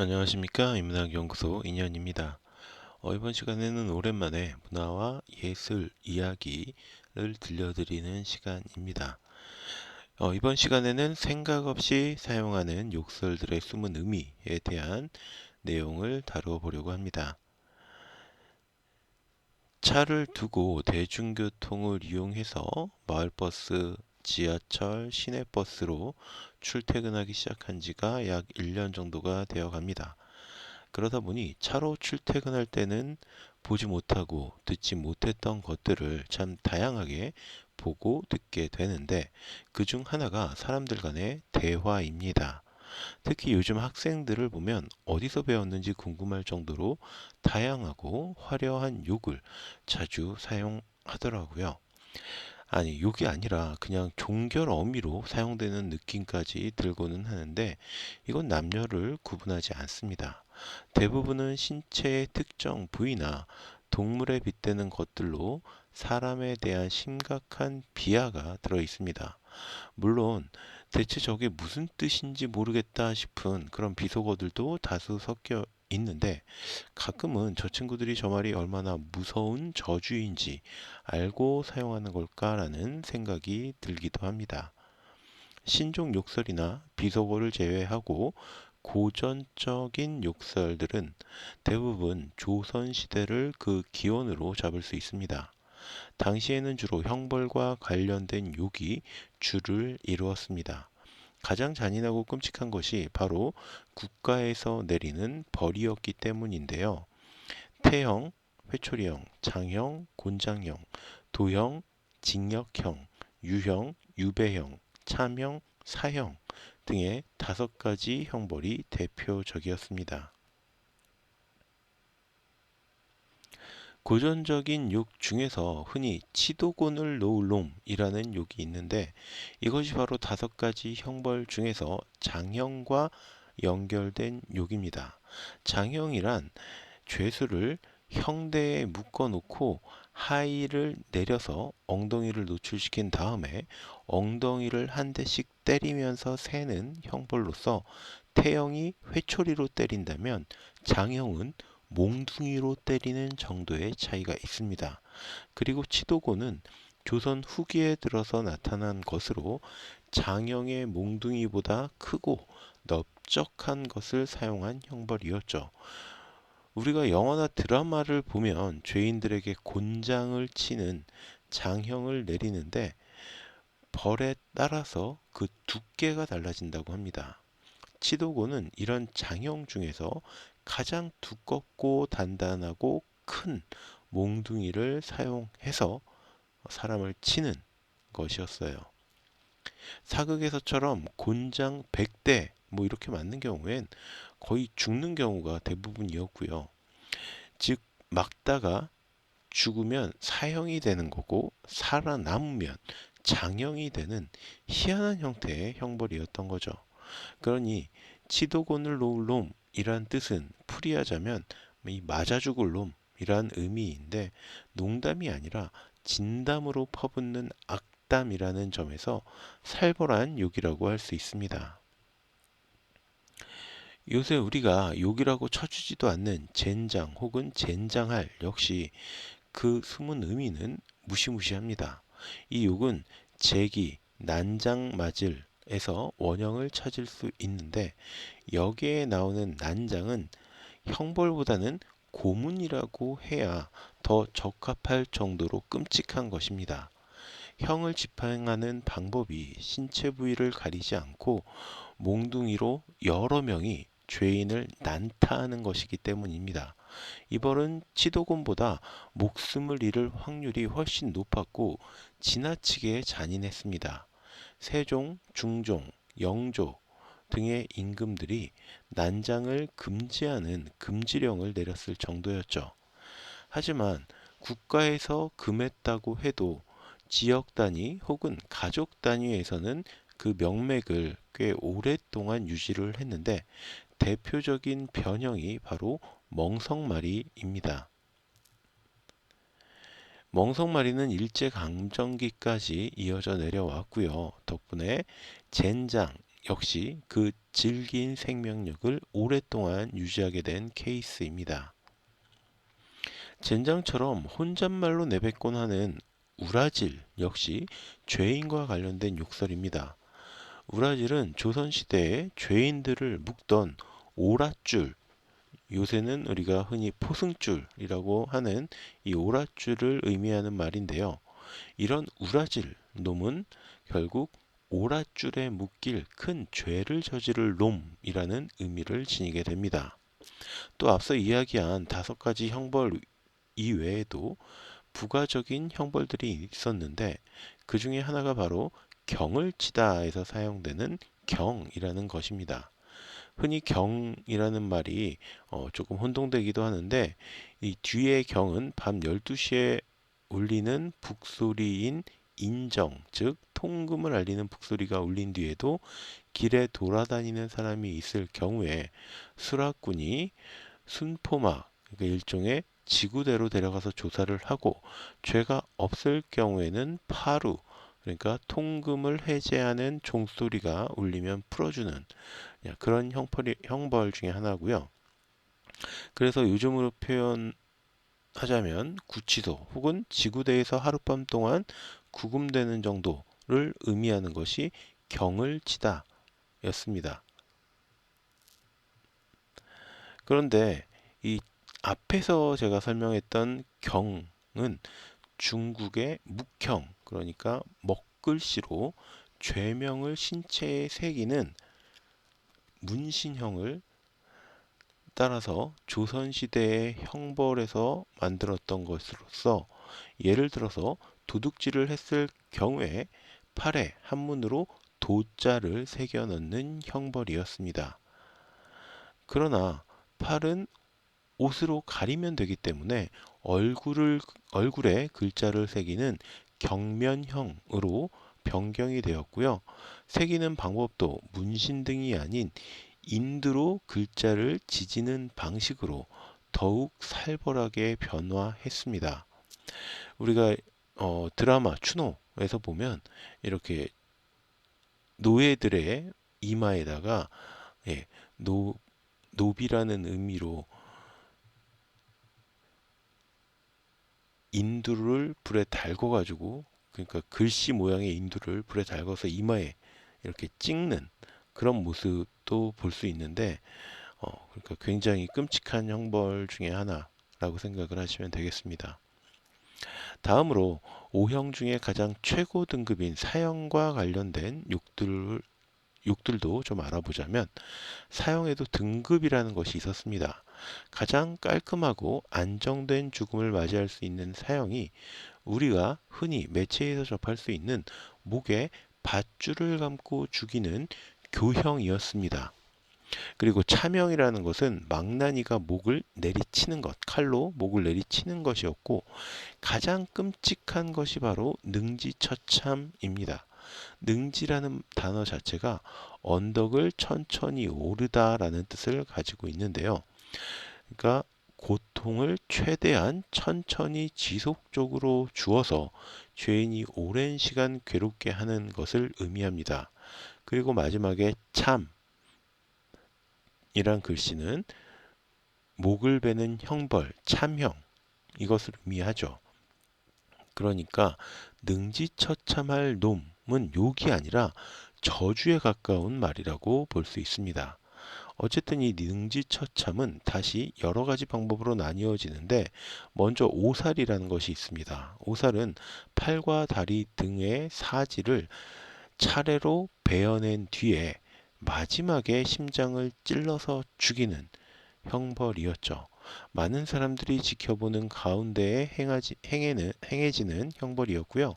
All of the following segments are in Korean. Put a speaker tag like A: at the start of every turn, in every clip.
A: 안녕하십니까. 인문학연구소 인현입니다. 이번 시간에는 오랜만에 문화와 예술 이야기를 들려드리는 시간입니다. 이번 시간에는 생각 없이 사용하는 욕설들의 숨은 의미에 대한 내용을 다뤄보려고 합니다. 차를 두고 대중교통을 이용해서 마을버스, 지하철, 시내버스로 출퇴근하기 시작한 지가 약 1년 정도가 되어 갑니다. 그러다 보니 차로 출퇴근할 때는 보지 못하고 듣지 못했던 것들을 참 다양하게 보고 듣게 되는데 그 중 하나가 사람들 간의 대화입니다. 특히 요즘 학생들을 보면 어디서 배웠는지 궁금할 정도로 다양하고 화려한 욕을 자주 사용하더라고요. 아니, 욕이 아니라 그냥 종결 어미로 사용되는 느낌까지 들고는 하는데 이건 남녀를 구분하지 않습니다. 대부분은 신체의 특정 부위나 동물에 빗대는 것들로 사람에 대한 심각한 비하가 들어 있습니다. 물론 대체 저게 무슨 뜻인지 모르겠다 싶은 그런 비속어들도 다수 섞여 있는데 가끔은 저 친구들이 저 말이 얼마나 무서운 저주인지 알고 사용하는 걸까라는 생각이 들기도 합니다. 신종 욕설이나 비속어를 제외하고 고전적인 욕설들은 대부분 조선 시대를 그 기원으로 잡을 수 있습니다. 당시에는 주로 형벌과 관련된 욕이 주를 이루었습니다. 가장 잔인하고 끔찍한 것이 바로 국가에서 내리는 벌이었기 때문인데요. 태형, 회초리형, 장형, 곤장형, 도형, 징역형, 유형, 유배형, 참형, 사형 등의 5가지 형벌이 대표적이었습니다. 고전적인 욕 중에서 흔히 치도곤을 놓을 놈이라는 욕이 있는데 이것이 바로 5가지 형벌 중에서 장형과 연결된 욕입니다. 장형이란 죄수를 형대에 묶어놓고 하의를 내려서 엉덩이를 노출시킨 다음에 엉덩이를 한 대씩 때리면서 세는 형벌로서 태형이 회초리로 때린다면 장형은 몽둥이로 때리는 정도의 차이가 있습니다. 그리고 치도고는 조선 후기에 들어서 나타난 것으로 장형의 몽둥이보다 크고 넓적한 것을 사용한 형벌이었죠. 우리가 영화나 드라마를 보면 죄인들에게 곤장을 치는 장형을 내리는데 벌에 따라서 그 두께가 달라진다고 합니다. 치도고는 이런 장형 중에서 가장 두껍고 단단하고 큰 몽둥이를 사용해서 사람을 치는 것이었어요. 사극에서처럼 곤장 100대 뭐 이렇게 맞는 경우엔 거의 죽는 경우가 대부분이었고요. 즉 막다가 죽으면 사형이 되는 거고 살아남으면 장형이 되는 희한한 형태의 형벌이었던 거죠. 그러니 치도곤을 놓을 놈이란 뜻은 풀이하자면 이 맞아 죽을 놈이란 의미인데 농담이 아니라 진담으로 퍼붓는 악담이라는 점에서 살벌한 욕이라고 할 수 있습니다. 요새 우리가 욕이라고 쳐주지도 않는 젠장 혹은 젠장할 역시 그 숨은 의미는 무시무시합니다. 이 욕은 제기, 난장맞을 에서 원형을 찾을 수 있는데 여기에 나오는 난장은 형벌보다는 고문이라고 해야 더 적합할 정도로 끔찍한 것입니다. 형을 집행하는 방법이 신체 부위를 가리지 않고 몽둥이로 여러 명이 죄인을 난타하는 것이기 때문입니다. 이 벌은 치도곤보다 목숨을 잃을 확률이 훨씬 높았고 지나치게 잔인했습니다. 세종, 중종, 영조 등의 임금들이 난장을 금지하는 금지령을 내렸을 정도였죠. 하지만 국가에서 금했다고 해도 지역 단위 혹은 가족 단위에서는 그 명맥을 꽤 오랫동안 유지를 했는데 대표적인 변형이 바로 멍석마리입니다. 멍석마리는 일제강점기까지 이어져 내려왔고요. 덕분에 젠장, 역시 그 질긴 생명력을 오랫동안 유지하게 된 케이스입니다. 젠장처럼 혼잣말로 내뱉곤 하는 우라질 역시 죄인과 관련된 욕설입니다. 우라질은 조선시대에 죄인들을 묶던 오랏줄, 요새는 우리가 흔히 포승줄이라고 하는 이 오랏줄을 의미하는 말인데요. 이런 우라질 놈은 결국 오랏줄에 묶일 큰 죄를 저지를 놈이라는 의미를 지니게 됩니다. 또 앞서 이야기한 5가지 형벌 이외에도 부가적인 형벌들이 있었는데 그 중에 하나가 바로 경을 치다에서 사용되는 경이라는 것입니다. 흔히 경이라는 말이 조금 혼동되기도 하는데 이 뒤의 경은 밤 12시에 울리는 북소리인 인정, 즉 통금을 알리는 북소리가 울린 뒤에도 길에 돌아다니는 사람이 있을 경우에 수락군이 순포막, 그러니까 일종의 지구대로 데려가서 조사를 하고 죄가 없을 경우에는 파루, 그러니까 통금을 해제하는 종소리가 울리면 풀어주는 그런 형벌 중에 하나고요. 그래서 요즘으로 표현하자면 구치소 혹은 지구대에서 하룻밤 동안 구금되는 정도를 의미하는 것이 경을 치다 였습니다. 그런데 이 앞에서 제가 설명했던 경은 중국의 묵형, 그러니까 먹글씨로 죄명을 신체에 새기는 문신형을 따라서 조선시대의 형벌에서 만들었던 것으로서 예를 들어서 도둑질을 했을 경우에 팔에 한문으로 도자를 새겨 넣는 형벌이었습니다. 그러나 팔은 옷으로 가리면 되기 때문에 얼굴에 글자를 새기는 경면형으로 변경이 되었고요. 새기는 방법도 문신 등이 아닌 인두로 글자를 지지는 방식으로 더욱 살벌하게 변화했습니다. 우리가 드라마 추노에서 보면 이렇게 노예들의 이마에다가 예, 노, 노비라는 의미로 인두를 불에 달궈 가지고, 그러니까 글씨 모양의 인두를 불에 달궈서 이마에 이렇게 찍는 그런 모습도 볼 수 있는데 그러니까 굉장히 끔찍한 형벌 중에 하나라고 생각을 하시면 되겠습니다. 다음으로 오형 중에 가장 최고 등급인 사형과 관련된 욕들도 좀 알아보자면 사형에도 등급이라는 것이 있었습니다. 가장 깔끔하고 안정된 죽음을 맞이할 수 있는 사형이 우리가 흔히 매체에서 접할 수 있는 목에 밧줄을 감고 죽이는 교형이었습니다. 그리고 차명이라는 것은 망나니가 목을 내리치는 것, 칼로 목을 내리치는 것이었고 가장 끔찍한 것이 바로 능지처참입니다. 능지라는 단어 자체가 언덕을 천천히 오르다라는 뜻을 가지고 있는데요. 그러니까 고통을 최대한 천천히 지속적으로 주어서 죄인이 오랜 시간 괴롭게 하는 것을 의미합니다. 그리고 마지막에 참이란 글씨는 목을 베는 형벌, 참형, 이것을 의미하죠. 그러니까 능지처참할 놈은 욕이 아니라 저주에 가까운 말이라고 볼 수 있습니다. 어쨌든 이 능지처참은 다시 여러 가지 방법으로 나뉘어지는데 먼저 오살이라는 것이 있습니다. 오살은 팔과 다리 등의 사지를 차례로 베어낸 뒤에 마지막에 심장을 찔러서 죽이는 형벌이었죠. 많은 사람들이 지켜보는 가운데에 행해지는 형벌이었고요.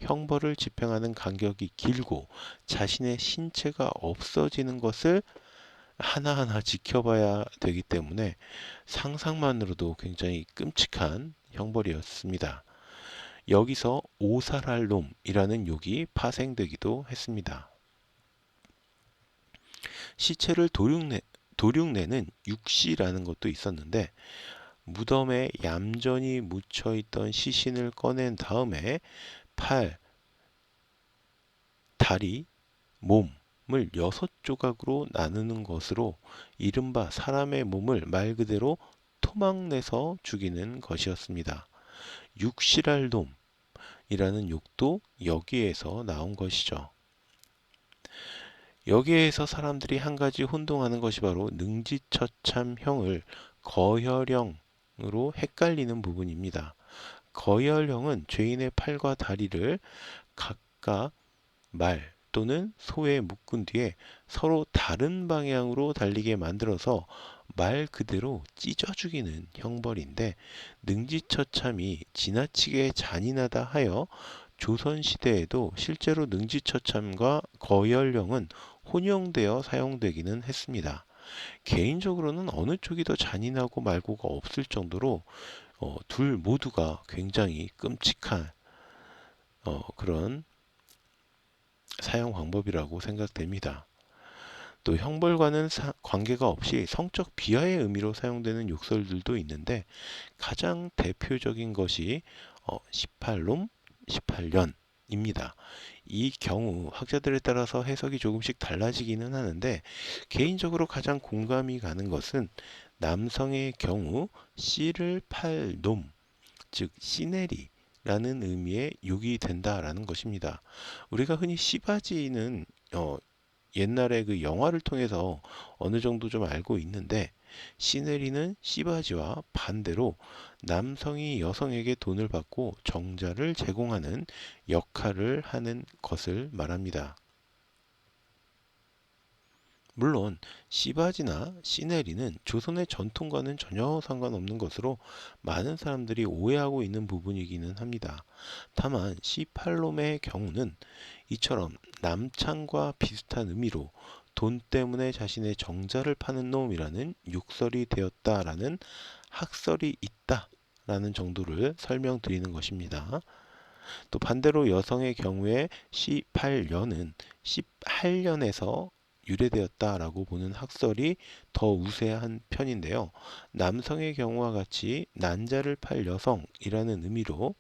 A: 형벌을 집행하는 간격이 길고 자신의 신체가 없어지는 것을 하나하나 지켜봐야 되기 때문에 상상만으로도 굉장히 끔찍한 형벌이었습니다. 여기서 오살할 놈이라는 욕이 파생되기도 했습니다. 시체를 도륙내는 육시라는 것도 있었는데 무덤에 얌전히 묻혀있던 시신을 꺼낸 다음에 팔, 다리, 몸 여섯 조각으로 나누는 것으로 이른바 사람의 몸을 말 그대로 토막내서 죽이는 것이었습니다. 육실할 놈이라는 욕도 여기에서 나온 것이죠. 여기에서 사람들이 한 가지 혼동하는 것이 바로 능지처참형을 거혈형으로 헷갈리는 부분입니다. 거혈형은 죄인의 팔과 다리를 각각 말 또는 소에 묶은 뒤에 서로 다른 방향으로 달리게 만들어서 말 그대로 찢어 죽이는 형벌인데, 능지처참이 지나치게 잔인하다 하여 조선시대에도 실제로 능지처참과 거열령은 혼용되어 사용되기는 했습니다. 개인적으로는 어느 쪽이 더 잔인하고 말고가 없을 정도로 둘 모두가 굉장히 끔찍한 그런 사용 방법이라고 생각됩니다. 또 형벌과는 관계가 없이 성적 비하의 의미로 사용되는 욕설들도 있는데, 가장 대표적인 것이 18놈, 18년입니다. 이 경우 학자들에 따라서 해석이 조금씩 달라지기는 하는데, 개인적으로 가장 공감이 가는 것은 남성의 경우 씨를 팔 놈, 즉 시네리라는 의미의 욕이 된다라는 것입니다. 우리가 흔히 씨바지는 옛날에 그 영화를 통해서 어느 정도 좀 알고 있는데, 시네리는 씨바지와 반대로 남성이 여성에게 돈을 받고 정자를 제공하는 역할을 하는 것을 말합니다. 물론 씨바지나 시네리는 조선의 전통과는 전혀 상관없는 것으로 많은 사람들이 오해하고 있는 부분이기는 합니다. 다만 시팔롬의 경우는 이처럼 남창과 비슷한 의미로 돈 때문에 자신의 정자를 파는 놈이라는 욕설이 되었다라는 학설이 있다라는 정도를 설명드리는 것입니다. 또 반대로 여성의 경우에 시팔년은 십할년에서 유래되었다라고 보는 학설이 더 우세한 편인데요. 남성의 경우와 같이 난자를 팔 여성이라는 의미로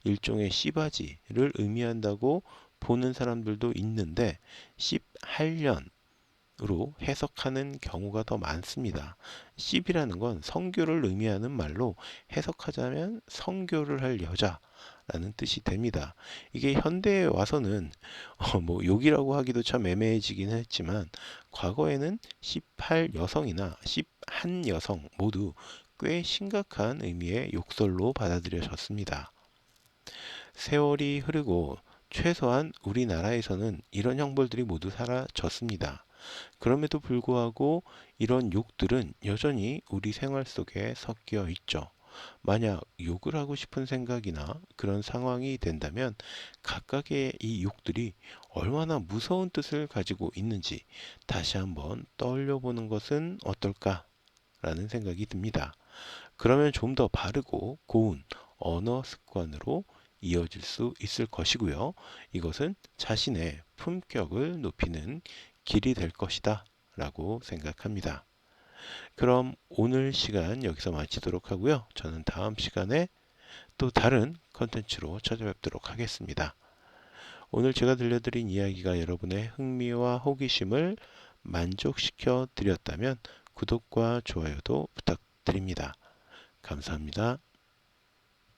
A: 일종의 씨바지를 의미한다고 보는 사람들도 있는데, 십할년으로 해석하는 경우가 더 많습니다. 십이라는 건 성교를 의미하는 말로 해석하자면 성교를 할 여자 라는 뜻이 됩니다. 이게 현대에 와서는 뭐 욕이라고 하기도 참 애매해지긴 했지만, 과거에는 18 여성이나 10한 여성 모두 꽤 심각한 의미의 욕설로 받아들여졌습니다. 세월이 흐르고 최소한 우리나라에서는 이런 형벌들이 모두 사라졌습니다. 그럼에도 불구하고 이런 욕들은 여전히 우리 생활 속에 섞여 있죠. 만약 욕을 하고 싶은 생각이나 그런 상황이 된다면 각각의 이 욕들이 얼마나 무서운 뜻을 가지고 있는지 다시 한번 떠올려 보는 것은 어떨까라는 생각이 듭니다. 그러면 좀 더 바르고 고운 언어 습관으로 이어질 수 있을 것이고요. 이것은 자신의 품격을 높이는 길이 될 것이다 라고 생각합니다. 그럼 오늘 시간 여기서 마치도록 하고요. 저는 다음 시간에 또 다른 컨텐츠로 찾아뵙도록 하겠습니다. 오늘 제가 들려드린 이야기가 여러분의 흥미와 호기심을 만족시켜 드렸다면 구독과 좋아요도 부탁드립니다. 감사합니다.